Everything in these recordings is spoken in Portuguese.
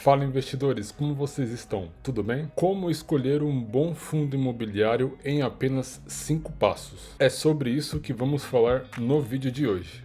Fala investidores, como vocês estão? Tudo bem? Como escolher um bom fundo imobiliário em apenas 5 passos? É sobre isso que vamos falar no vídeo de hoje.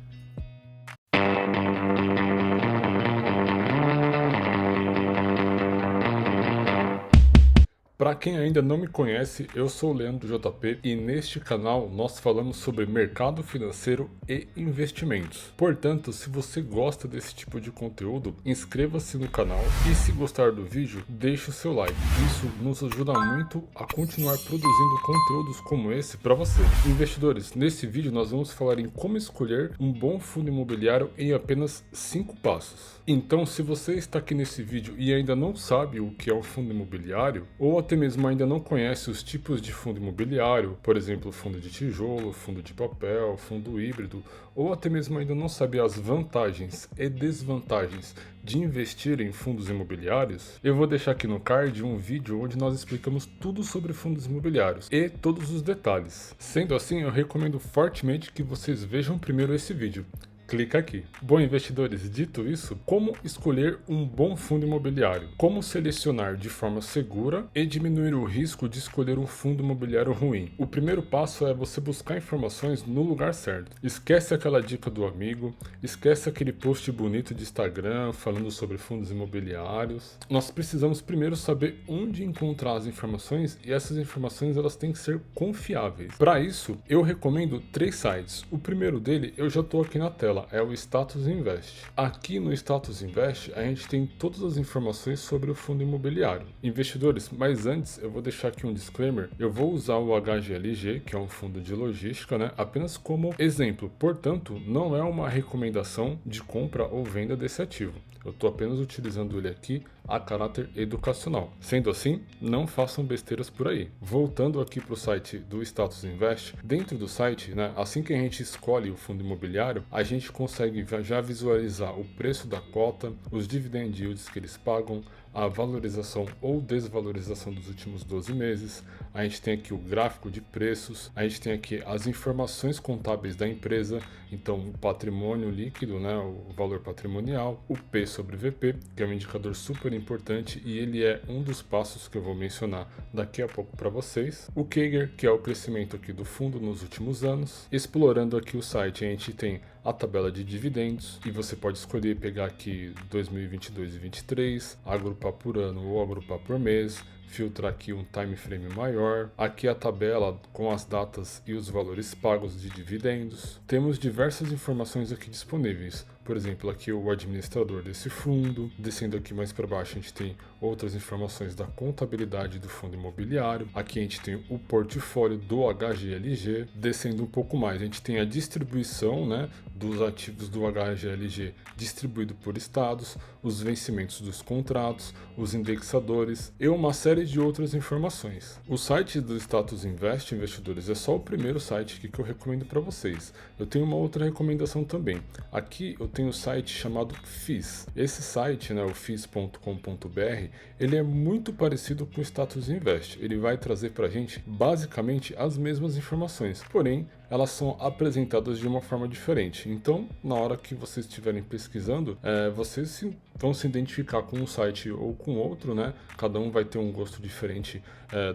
Para quem ainda não me conhece, eu sou o Leandro JP e neste canal nós falamos sobre mercado financeiro e investimentos. Portanto, se você gosta desse tipo de conteúdo, inscreva-se no canal e se gostar do vídeo, deixe o seu like. Isso nos ajuda muito a continuar produzindo conteúdos como esse para você. Investidores, nesse vídeo nós vamos falar em como escolher um bom fundo imobiliário em apenas 5 passos. Então, se você está aqui nesse vídeo e ainda não sabe o que é um fundo imobiliário, ou até mesmo ainda não conhece os tipos de fundo imobiliário, por exemplo, fundo de tijolo, fundo de papel, fundo híbrido, ou até mesmo ainda não sabe as vantagens e desvantagens de investir em fundos imobiliários, eu vou deixar aqui no card um vídeo onde nós explicamos tudo sobre fundos imobiliários e todos os detalhes. Sendo assim, eu recomendo fortemente que vocês vejam primeiro esse vídeo. Clica aqui. Bom, investidores, dito isso, como escolher um bom fundo imobiliário? Como selecionar de forma segura e diminuir o risco de escolher um fundo imobiliário ruim? O primeiro passo é você buscar informações no lugar certo. Esquece aquela dica do amigo, esquece aquele post bonito de Instagram falando sobre fundos imobiliários. Nós precisamos primeiro saber onde encontrar as informações e essas informações elas têm que ser confiáveis. Para isso, eu recomendo 3 sites. O primeiro dele eu já estou aqui na tela. É o Status Invest. Aqui no Status Invest a gente tem todas as informações sobre o fundo imobiliário. Investidores, mas antes eu vou deixar aqui um disclaimer. Eu vou usar o HGLG, que é um fundo de logística, apenas como exemplo. Portanto, não é uma recomendação de compra ou venda desse ativo. Eu estou apenas utilizando ele aqui a caráter educacional. Sendo assim, não façam besteiras por aí. Voltando aqui para o site do Status Invest, dentro do site, assim que a gente escolhe o fundo imobiliário, a gente consegue já visualizar o preço da cota, os dividend yields que eles pagam, a valorização ou desvalorização dos últimos 12 meses, a gente tem aqui o gráfico de preços, a gente tem aqui as informações contábeis da empresa, então o patrimônio líquido, o valor patrimonial, o P sobre VP, que é um indicador super importante e ele é um dos passos que eu vou mencionar daqui a pouco para vocês. O CAGR, que é o crescimento aqui do fundo nos últimos anos. Explorando aqui o site, a gente tem a tabela de dividendos e você pode escolher pegar aqui 2022 e 2023, agrupar por ano ou agrupar por mês, filtrar aqui um time frame maior. Aqui a tabela com as datas e os valores pagos de dividendos. Temos diversas informações aqui disponíveis. Por exemplo, aqui o administrador desse fundo. Descendo aqui mais para baixo, a gente tem outras informações da contabilidade do fundo imobiliário. Aqui a gente tem o portfólio do HGLG. Descendo um pouco mais, a gente tem a distribuição dos ativos do HGLG distribuído por estados, os vencimentos dos contratos, os indexadores e uma série de outras informações. O site do Status Invest, investidores, é só o primeiro site aqui que eu recomendo para vocês. Eu tenho uma outra recomendação também. Aqui eu tenho um site chamado FIS. Esse site, o fis.com.br, ele é muito parecido com o Status Invest. Ele vai trazer para a gente basicamente as mesmas informações, porém elas são apresentadas de uma forma diferente. Então, na hora que vocês estiverem pesquisando, vocês vão se identificar com um site ou com outro, Cada um vai ter um gosto diferente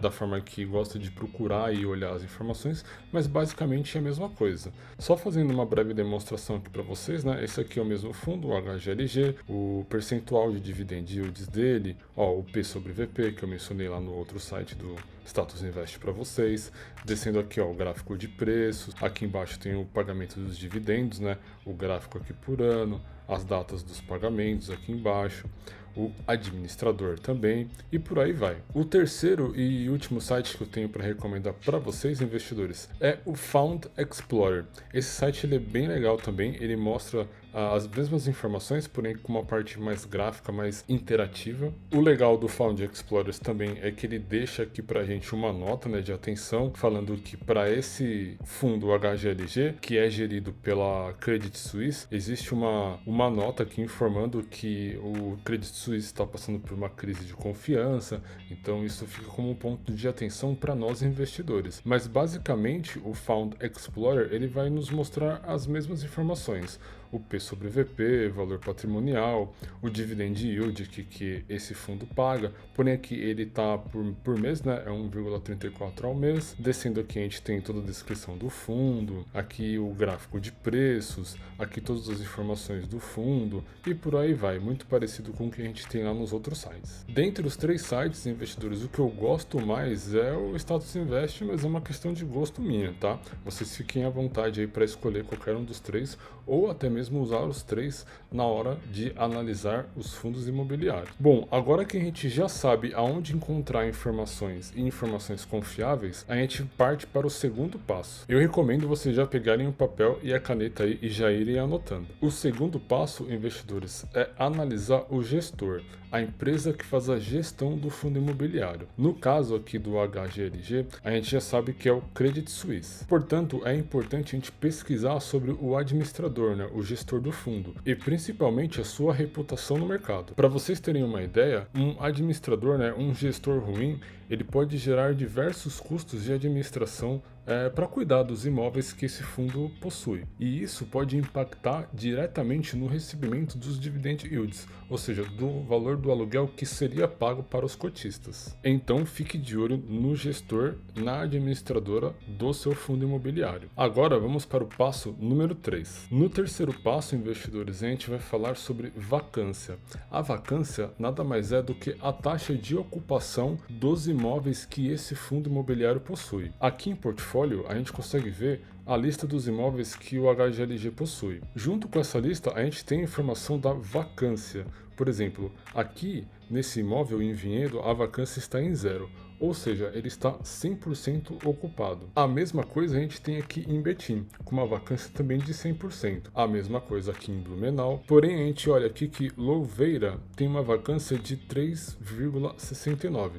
da forma que gosta de procurar e olhar as informações, mas basicamente é a mesma coisa. Só fazendo uma breve demonstração aqui para vocês, Esse aqui é o mesmo fundo, o HGLG, o percentual de dividend yields dele, o P sobre VP, que eu mencionei lá no outro site do Status Invest para vocês. Descendo aqui, o gráfico de preços. Aqui embaixo tem o pagamento dos dividendos, O gráfico aqui por ano, as datas dos pagamentos aqui embaixo, o administrador também e por aí vai. O terceiro e último site que eu tenho para recomendar para vocês, investidores, é o Fund Explorer. Esse site ele é bem legal também, ele mostra as mesmas informações, porém com uma parte mais gráfica, mais interativa. O legal do Fund Explorer também é que ele deixa aqui pra gente uma nota de atenção, falando que para esse fundo HGLG, que é gerido pela Credit Suisse, existe uma nota aqui informando que o Credit Suisse está passando por uma crise de confiança, então isso fica como um ponto de atenção para nós investidores. Mas basicamente o Fund Explorer ele vai nos mostrar as mesmas informações. o P sobre VP, valor patrimonial, o dividend yield que esse fundo paga, porém aqui ele está por mês, né, é 1,34 ao mês. Descendo aqui a gente tem toda a descrição do fundo, aqui o gráfico de preços, aqui todas as informações do fundo e por aí vai, muito parecido com o que a gente tem lá nos outros sites. Dentre os 3 sites, investidores, o que eu gosto mais é o Status Invest, mas é uma questão de gosto minha, tá? Vocês fiquem à vontade aí para escolher qualquer um dos 3 ou até mesmo usar os 3 na hora de analisar os fundos imobiliários. Bom, agora que a gente já sabe aonde encontrar informações e informações confiáveis, a gente parte para o segundo passo. Eu recomendo vocês já pegarem o papel e a caneta aí e já irem anotando. O segundo passo, investidores, é analisar o gestor, a empresa que faz a gestão do fundo imobiliário. No caso aqui do HGLG, a gente já sabe que é o Credit Suisse. Portanto, é importante a gente pesquisar sobre o administrador, né, o gestor do fundo, e principalmente a sua reputação no mercado. Para vocês terem uma ideia, um administrador, né, um gestor ruim, ele pode gerar diversos custos de administração para cuidar dos imóveis que esse fundo possui. E isso pode impactar diretamente no recebimento dos dividend yields, ou seja, do valor do aluguel que seria pago para os cotistas. Então fique de olho no gestor, na administradora do seu fundo imobiliário. Agora vamos para o passo número 3. No terceiro passo, investidores, a gente vai falar sobre vacância. A vacância nada mais é do que a taxa de ocupação dos imóveis que esse fundo imobiliário possui. Aqui em portfólio a gente consegue ver a lista dos imóveis que o HGLG possui. Junto com essa lista, a gente tem a informação da vacância. Por exemplo, aqui nesse imóvel em Vinhedo, a vacância está em 0, ou seja, ele está 100% ocupado. A mesma coisa a gente tem aqui em Betim, com uma vacância também de 100%. A mesma coisa aqui em Blumenau, porém a gente olha aqui que Louveira tem uma vacância de 3,69%.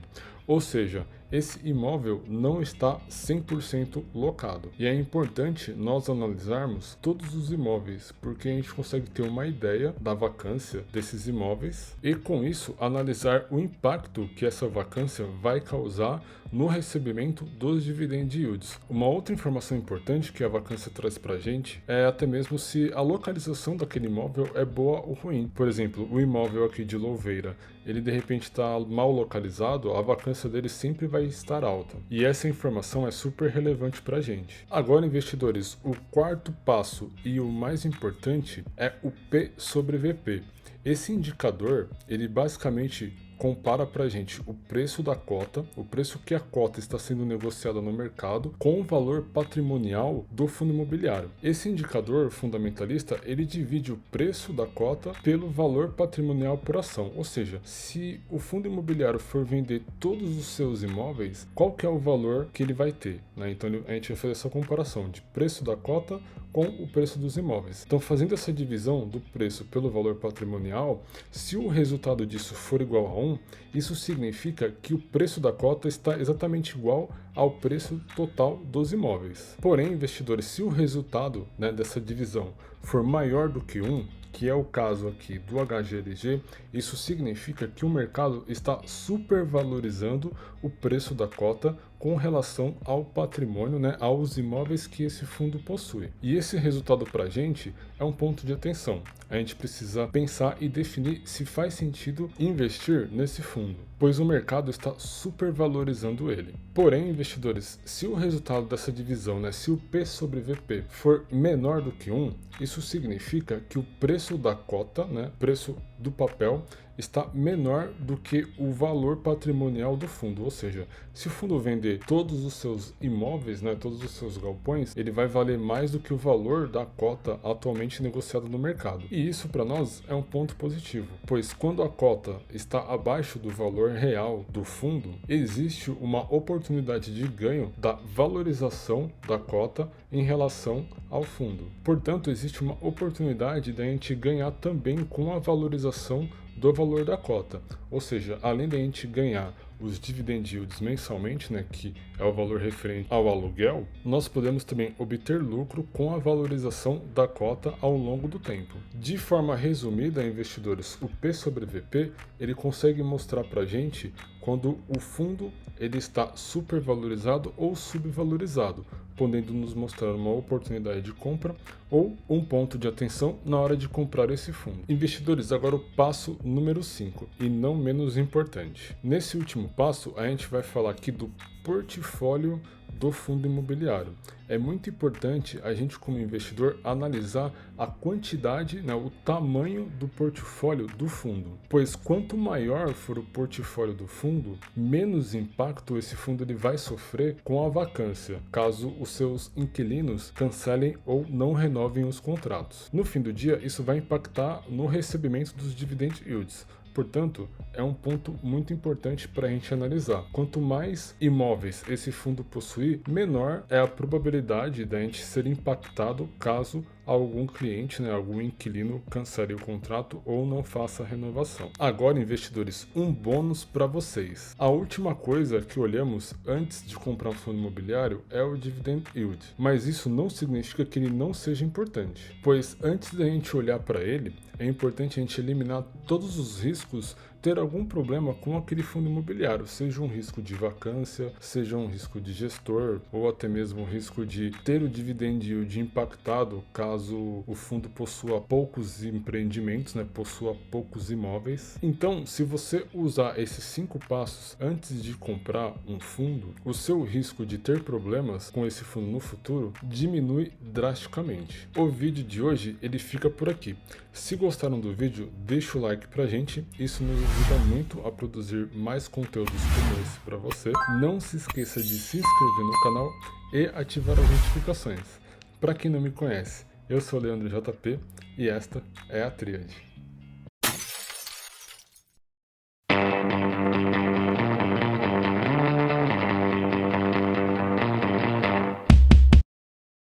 Ou seja, esse imóvel não está 100% locado. E é importante nós analisarmos todos os imóveis, porque a gente consegue ter uma ideia da vacância desses imóveis e com isso analisar o impacto que essa vacância vai causar no recebimento dos dividend yields. Uma outra informação importante que a vacância traz para a gente é até mesmo se a localização daquele imóvel é boa ou ruim. Por exemplo, o imóvel aqui de Louveira, ele de repente está mal localizado, a vacância dele sempre vai estar alta. E essa informação é super relevante para a gente. Agora, investidores, o quarto passo e o mais importante é o P sobre VP. Esse indicador, ele basicamente compara para a gente o preço da cota, o preço que a cota está sendo negociada no mercado, com o valor patrimonial do fundo imobiliário. Esse indicador fundamentalista, ele divide o preço da cota pelo valor patrimonial por ação, ou seja, se o fundo imobiliário for vender todos os seus imóveis, qual que é o valor que ele vai ter, né? Então a gente vai fazer essa comparação de preço da cota com o preço dos imóveis. Então, fazendo essa divisão do preço pelo valor patrimonial, se o resultado disso for igual a 1, isso significa que o preço da cota está exatamente igual ao preço total dos imóveis. Porém, investidores, se o resultado, né, dessa divisão for maior do que 1, que é o caso aqui do HGLG, isso significa que o mercado está supervalorizando o preço da cota com relação ao patrimônio, né, aos imóveis que esse fundo possui. E esse resultado para a gente é um ponto de atenção. A gente precisa pensar e definir se faz sentido investir nesse fundo, pois o mercado está supervalorizando ele. Porém, investidores, se o resultado dessa divisão, né, se o P sobre VP for menor do que 1, isso significa que o preço da cota, né, preço do papel, está menor do que o valor patrimonial do fundo, ou seja, se o fundo vender todos os seus imóveis, né, todos os seus galpões, ele vai valer mais do que o valor da cota atualmente negociada no mercado. E isso para nós é um ponto positivo, pois quando a cota está abaixo do valor real do fundo, existe uma oportunidade de ganho da valorização da cota em relação ao fundo. Portanto, existe uma oportunidade da gente ganhar também com a valorização do valor da cota, ou seja, além da gente ganhar os dividend yields mensalmente, né, que é o valor referente ao aluguel, nós podemos também obter lucro com a valorização da cota ao longo do tempo. De forma resumida, investidores, o P sobre VP, ele consegue mostrar para a gente quando o fundo ele está supervalorizado ou subvalorizado, podendo nos mostrar uma oportunidade de compra ou um ponto de atenção na hora de comprar esse fundo. Investidores, agora o passo número 5, e não menos importante. Nesse último passo, a gente vai falar aqui do portfólio do fundo imobiliário. É muito importante a gente, como investidor, analisar a quantidade, o tamanho do portfólio do fundo, pois quanto maior for o portfólio do fundo, menos impacto esse fundo ele vai sofrer com a vacância, caso os seus inquilinos cancelem ou não renovem os contratos. No fim do dia, isso vai impactar no recebimento dos dividend yields. Portanto, é um ponto muito importante para a gente analisar. Quanto mais imóveis esse fundo possuir, menor é a probabilidade da gente ser impactado caso algum cliente, algum inquilino cancele o contrato ou não faça a renovação. Agora, investidores, um bônus para vocês. A última coisa que olhamos antes de comprar um fundo imobiliário é o dividend yield, mas isso não significa que ele não seja importante, pois antes da gente olhar para ele, é importante a gente eliminar todos os riscos, ter algum problema com aquele fundo imobiliário, seja um risco de vacância, seja um risco de gestor, ou até mesmo um risco de ter o dividend yield impactado caso o fundo possua poucos empreendimentos, possua poucos imóveis. Então, se você usar esses 5 passos antes de comprar um fundo, o seu risco de ter problemas com esse fundo no futuro diminui drasticamente. O vídeo de hoje ele fica por aqui. Se gostaram do vídeo, deixa o like pra gente, isso nos ajuda muito a produzir mais conteúdos como esse para você. Não se esqueça de se inscrever no canal e ativar as notificações. Para quem não me conhece, eu sou Leandro JP e esta é a Tríade.